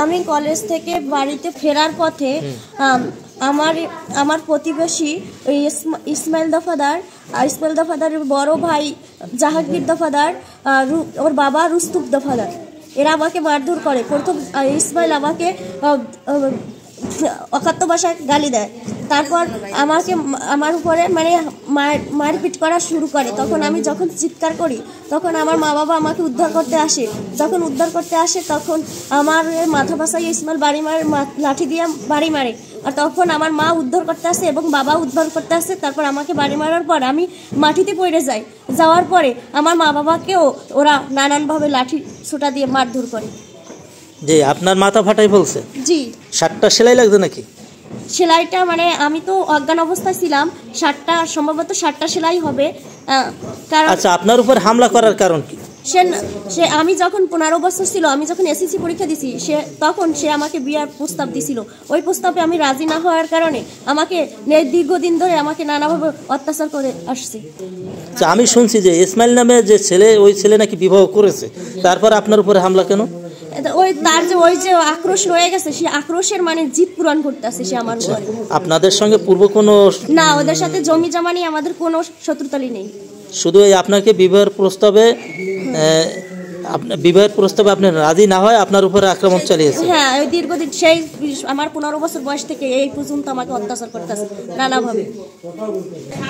আমি কলেজ থেকে বাড়িতে ফেরার পথে আমার প্রতিবেশী ইসমাইল দফাদারের বড় ভাই জাহাঙ্গীর দফাদার, ওর বাবা রুস্তুম দফাদার, এরা আমাকে মারধর করে। প্রথম ইসমাইল আমাকে অকাত্য ভাষায় গালি দেয়, তারপর আমার উপরে মানে মারপিট করা শুরু করে। তখন আমি যখন চিৎকার করি তখন আমার মা বাবা আমাকে উদ্ধার করতে আসে। যখন উদ্ধার করতে আসে তখন আমার মাথা ভাসাই ইসমাইল লাঠি দিয়ে বাড়ি মারে। আর তখন আমার মা উদ্ধার করতে আসে এবং বাবা উদ্ধার করতে আসে। তারপর আমাকে বাড়ি মারার পর আমি মাটিতে পড়ে যাই। যাওয়ার পরে আমার মা বাবাকেও ওরা নানানভাবে লাঠি ছোটা দিয়ে মারধর করে। জি, আপনার মাথা ফাটাই বলছে? জি। 7টা সেলাই লাগছে নাকি? সেলাইটা মানে আমি তো অজ্ঞান অবস্থায় ছিলাম, সম্ভবত 7টা সেলাই হবে। কারণ আচ্ছা, আপনার উপর হামলা করার কারণ কি? সে আমি যখন 15 বছর ছিল, আমি যখন এসএসসি পরীক্ষা দিছি, তখন সে আমাকে বিয়ার প্রস্তাব দিছিল। ওই প্রস্তাবে আমি রাজি না হওয়ার কারণে আমাকে দীর্ঘদিন ধরে আমাকে নানাভাবে অত্যাচার করে আসছে। আচ্ছা, আমি শুনছি যে ইসমাইল নামে যে ছেলে, ওই ছেলে নাকি বিবাহ করেছে, তারপর আপনার উপরে হামলা কেন? ওই যে আক্রোশ রয়ে গেছে, সেই আক্রোশের মানে জিদ পূরণ করতেছে সে আমার উপরে। আপনাদের সঙ্গে পূর্ব কোনো? না, ওদের সাথে জমি জমা নিয়ে আমাদের কোনো শত্রুতালি নেই। শুধু আপনাকে বিবাহের প্রস্তাবে আপনি রাজি না হয় আপনার উপরে আক্রমণ চালিয়েছে? হ্যাঁ, ওই দীর্ঘদিন সেই আমার 15 বছর বয়স থেকে এই পর্যন্ত আমাকে অত্যাচার করতেছে নানাভাবে।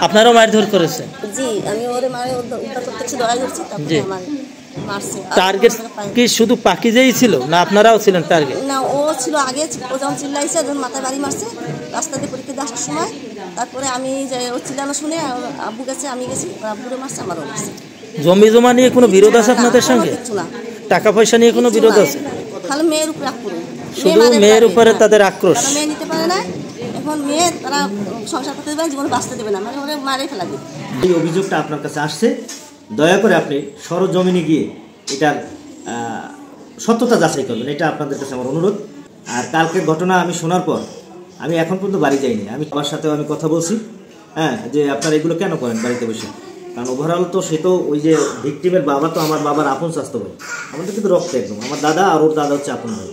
আপনারও মারধর করেছে? জি, আমি ওরে মারে উদ্ধার করতেছি, ধরাই ধরছি, তারপরে আমাকে মারছে। টার্গেট কি শুধু পাকিজাই ছিল না আপনারাও ছিলেন টার্গেট? না, ও ছিল আগে। ও যখন চিল্লাইছে, যখন মাথায় বাড়ি মারছে রাস্তাতে পরীক্ষা দিয়ে আসার সময়, তারপরে আমি যে ও চিল্লানো শুনে আব্বু গেছে, আমি গেছি, আব্বুরে মারছে, আমারও মারছে। জমি জমা নিয়ে কোনো বিরোধ আছে আপনাদের সঙ্গে? টাকা পয়সা নিয়ে কোনো বিরোধ আছে? খালি মেয়ের উপরে আক্রোশ, শুধু মেয়ের উপরে তাদের আক্রোশ। মেয়ে নিতে পারে না, এখন মেয়ে তারা সংসার করতে দেবে, জীবন বাঁচতে দেবে না, মানে ওরা মারে ফেলা দেবে। এই অভিযোগটা আপনার কাছে আসছে, দয়া করে আপনি সরজমিনে গিয়ে এটার সত্যতা যাচাই করবেন, এটা আপনাদের কাছে আমার অনুরোধ। আর কালকের ঘটনা আমি শোনার পর আমি এখন পর্যন্ত বাড়ি যাইনি। আমি বাবার সাথেও আমি কথা বলছি, হ্যাঁ, যে আপনারা এগুলো কেন করেন বাড়িতে বসে। কারণ ওভারঅল তো সে তো ওই যে ভিকটিমের বাবা তো আমার বাবার আপন স্বাস্থ্য ভাই, আমাদের কিন্তু রক্ত একদম। আমার দাদা আর ওর দাদা হচ্ছে আপন ভাই।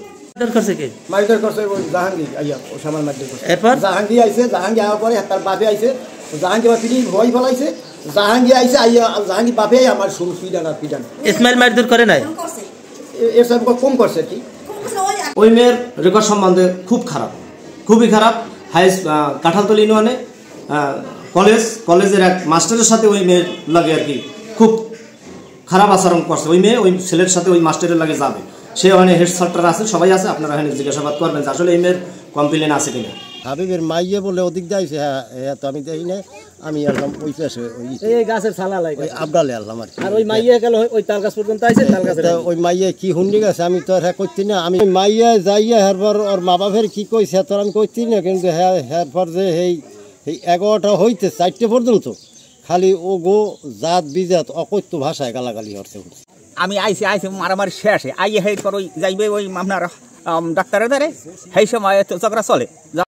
মারধর করছে ওই জাহাঙ্গীর আইয়া, ও সামান মারধর করছে। এরপর জাহাঙ্গীর আইছে, জাহাঙ্গীর আওয়ার পরে তার বাপে আইছে, জাহাঙ্গীর পিটি ভয় ফলাইছে। জাহাঙ্গীর আইছে, আইয়া জাহাঙ্গীর বাপে আমার শুরু পিটান। ইসমাইল মারধর করে নাই? এর সব কম করছে কি? ওই মেয়ের রেকর্ড সম্বন্ধে খুব খারাপ, খুবই খারাপ। কাঁঠালতলী ইউনিয়নে কলেজের এক মাস্টারের সাথে ওই মেয়ের লাগে আর কি খুব খারাপ আচরণ করছে। ওই মেয়ে ওই ছেলের সাথে ওই মাস্টারের লাগে যাবে, সে ওখানে হেড স্যার আছে, সবাই আছে, আপনারা এখানে জিজ্ঞাসাবাদ করবেন যে আসলে এই মেয়ের কমপ্লেন আছে কিনা। হাবিবের মাইয়ে বলে ওদিক যাইছে, হ্যাঁ তো আমি দেখি না, আমি এলাম ওই পাশে ওই গাছের ছালা লাগে ওই আবডালে এলাম আর কি। আর ওই মাইয়ে গেল ওই তাল গাছ পর্যন্ত আইছে, তাল গাছে ওই মাইয়ে কি হুন্ডি গেছে আমি তো হ্যাঁ করছি না। আমি মাইয়া যাইয়া হেরপর ওর মা বাপের কি কইছে তোর আমি করছি না, কিন্তু হ্যাঁ হেরপর যে এই 11টা হইতে 4টে পর্যন্ত খালি ও গো জাত বিজাত অকৈত্য ভাষায় গালাগালি হচ্ছে। আমি আইসি মারামারি শেষে আইয়ে হেই পর ওই যাইবে ওই আপনার ডাক্তারের ধারে, সেই সময় চক্রা চলে।